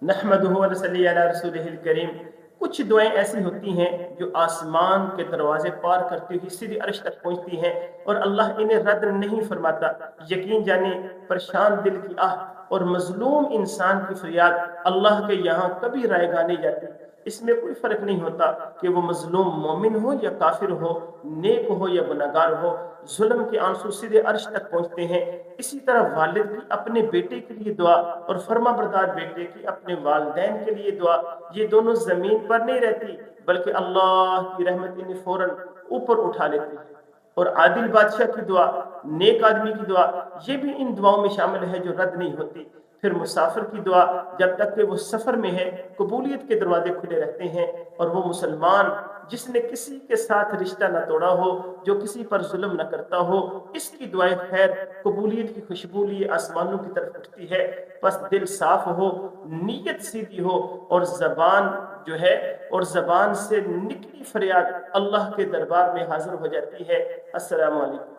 नहमदुहु व नसल्ली अला रसूलिहिल करीम। कुछ दुआएं ऐसी होती हैं जो आसमान के दरवाजे पार करती हुई सीधी अर्श तक पहुंचती हैं और अल्लाह इन्हें रद्द नहीं फरमाता। यकीन जाने परेशान दिल की आह और मजलूम इंसान की फरियाद अल्लाह के यहाँ कभी रायगा नहीं जाती। इसमें कोई फर्क नहीं होता कि वो मजलूम मोमिन हो या काफिर हो, नेक हो या गुनहगार हो, जुल्म के आंसू सीधे अर्श तक पहुंचते हैं। इसी तरह वालिद की अपने बेटे के लिए दुआ और फर्माबरदार बेटे की अपने वालिदैन के लिए दुआ, ये दोनों जमीन पर नहीं रहती बल्कि अल्लाह की रहमत इन्हें फौरन ऊपर उठा लेती है। और आदिल बादशाह की दुआ, नेक आदमी की दुआ, ये भी इन दुआओं में शामिल है जो रद्द नहीं होती। फिर मुसाफिर की दुआ, जब तक कि वो सफ़र में है कबूलियत के दरवाजे खुले रहते हैं। और वो मुसलमान जिसने किसी के साथ रिश्ता न तोड़ा हो, जो किसी पर जुल्म न करता हो, इसकी दुआएं खैर कबूलियत की खुशबू लिए आसमानों की तरफ उठती है। बस दिल साफ हो, नीयत सीधी हो और जबान जो है और जबान से निकली फरियाद अल्लाह के दरबार में हाजिर हो जाती है। अस्सलामु अलैकुम।